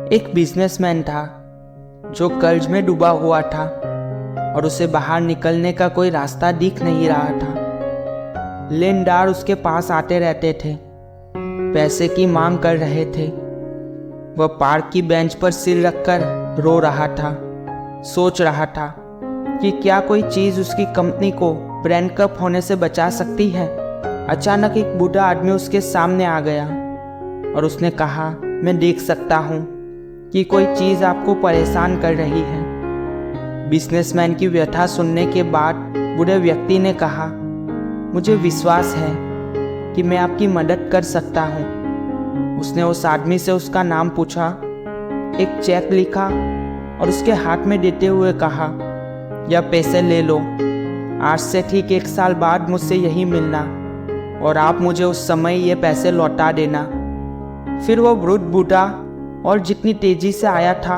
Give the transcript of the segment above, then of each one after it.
एक बिजनेसमैन था जो कर्ज में डूबा हुआ था और उसे बाहर निकलने का कोई रास्ता दिख नहीं रहा था। लेनदार उसके पास आते रहते थे, पैसे की मांग कर रहे थे। वह पार्क की बेंच पर सिर रखकर रो रहा था, सोच रहा था कि क्या कोई चीज़ उसकी कंपनी को बैंकरप्ट होने से बचा सकती है। अचानक एक बूढ़ा आदमी उसके सामने आ गया और उसने कहा, मैं देख सकता हूँ कि कोई चीज़ आपको परेशान कर रही है। बिजनेसमैन की व्यथा सुनने के बाद बूढ़े व्यक्ति ने कहा, मुझे विश्वास है कि मैं आपकी मदद कर सकता हूँ। उसने उस आदमी से उसका नाम पूछा, एक चेक लिखा और उसके हाथ में देते हुए कहा, यह पैसे ले लो, आज से ठीक 1 साल बाद मुझसे यही मिलना और आप मुझे उस समय ये पैसे लौटा देना। फिर वो वृद्ध बूढ़ा और जितनी तेजी से आया था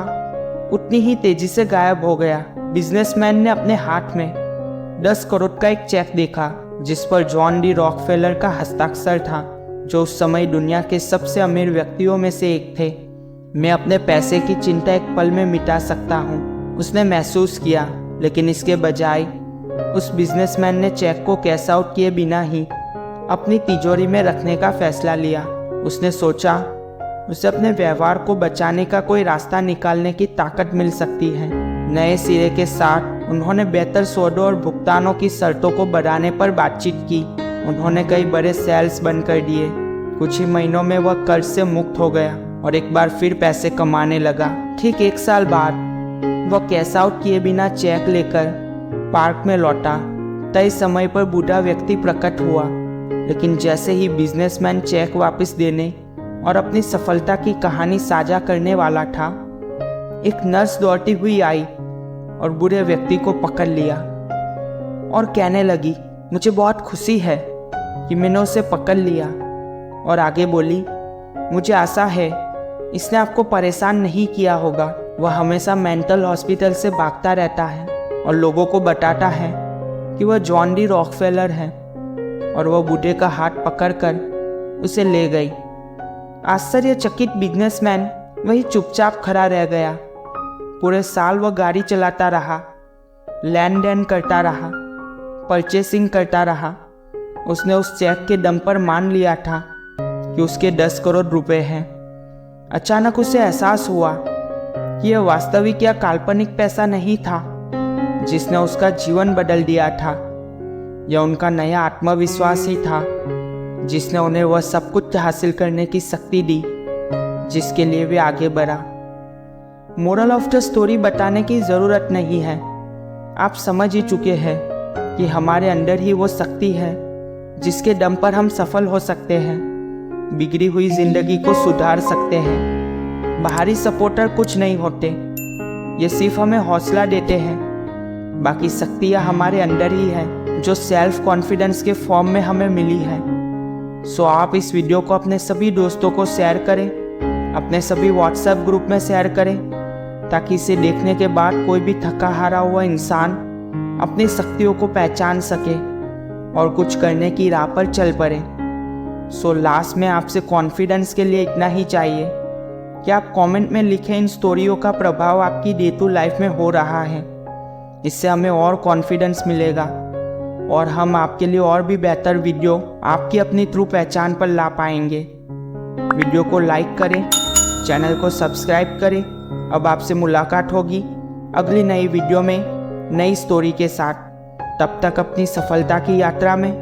उतनी ही तेजी से गायब हो गया। बिजनेसमैन ने अपने हाथ में 10 करोड़ का एक चेक देखा जिस पर जॉन डी रॉकफेलर का हस्ताक्षर था, जो उस समय दुनिया के सबसे अमीर व्यक्तियों में से एक थे। मैं अपने पैसे की चिंता एक पल में मिटा सकता हूँ, उसने महसूस किया। लेकिन इसके बजाय उस बिजनेसमैन ने चेक को कैश आउट किए बिना ही अपनी तिजोरी में रखने का फैसला लिया। उसने सोचा, उसे अपने व्यवहार को बचाने का कोई रास्ता निकालने की ताकत मिल सकती है। नए सिरे के साथ उन्होंने बेहतर सौदों और भुगतानों की शर्तों को बढ़ाने पर बातचीत की। उन्होंने कई बड़े सेल्स बंद कर दिए। कुछ ही महीनों में वह कर्ज से मुक्त हो गया और एक बार फिर पैसे कमाने लगा। ठीक 1 साल बाद वह कैश आउट किए बिना चेक लेकर पार्क में लौटा। तय समय पर बूढ़ा व्यक्ति प्रकट हुआ, लेकिन जैसे ही बिजनेसमैन चेक वापस देने और अपनी सफलता की कहानी साझा करने वाला था, एक नर्स दौड़ती हुई आई और बूढ़े व्यक्ति को पकड़ लिया और कहने लगी, मुझे बहुत खुशी है कि मैंने उसे पकड़ लिया। और आगे बोली, मुझे आशा है इसने आपको परेशान नहीं किया होगा। वह हमेशा मेंटल हॉस्पिटल से भागता रहता है और लोगों को बताता है कि वह जॉन डी रॉकफेलर है। और वह बूढ़े का हाथ पकड़कर उसे ले गई। आश्चर्यचकित बिजनेसमैन वही चुपचाप खड़ा रह गया। पूरे साल वह गाड़ी चलाता रहा, लेन देन करता रहा, परचेसिंग करता रहा। उसने उस चेक के दम पर मान लिया था कि उसके 10 करोड़ रुपए हैं। अचानक उसे एहसास हुआ कि यह वास्तविक या काल्पनिक पैसा नहीं था जिसने उसका जीवन बदल दिया था। यह उनका नया आत्मविश्वास ही था जिसने उन्हें वह सब कुछ हासिल करने की शक्ति दी जिसके लिए वे आगे बढ़ा। मोरल ऑफ द स्टोरी बताने की ज़रूरत नहीं है, आप समझ ही चुके हैं कि हमारे अंदर ही वो शक्ति है जिसके दम पर हम सफल हो सकते हैं, बिगड़ी हुई जिंदगी को सुधार सकते हैं। बाहरी सपोर्टर कुछ नहीं होते, ये सिर्फ हमें हौसला देते हैं। बाकी शक्तियाँ हमारे अंदर ही है जो सेल्फ कॉन्फिडेंस के फॉर्म में हमें मिली है। सो आप इस वीडियो को अपने सभी दोस्तों को शेयर करें, अपने सभी व्हाट्सएप ग्रुप में शेयर करें, ताकि इसे देखने के बाद कोई भी थका हारा हुआ इंसान अपनी शक्तियों को पहचान सके और कुछ करने की राह पर चल पड़े। सो लास्ट में आपसे कॉन्फिडेंस के लिए इतना ही चाहिए कि आप कमेंट में लिखें इन स्टोरियों का प्रभाव आपकी डे टू लाइफ में हो रहा है। इससे हमें और कॉन्फिडेंस मिलेगा और हम आपके लिए और भी बेहतर वीडियो आपकी अपनी ट्रू पहचान पर ला पाएंगे। वीडियो को लाइक करें, चैनल को सब्सक्राइब करें। अब आपसे मुलाकात होगी अगली नई वीडियो में नई स्टोरी के साथ। तब तक अपनी सफलता की यात्रा में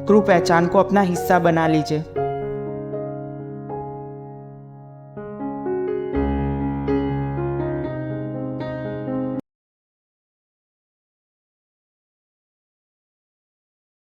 ट्रू पहचान को अपना हिस्सा बना लीजिए।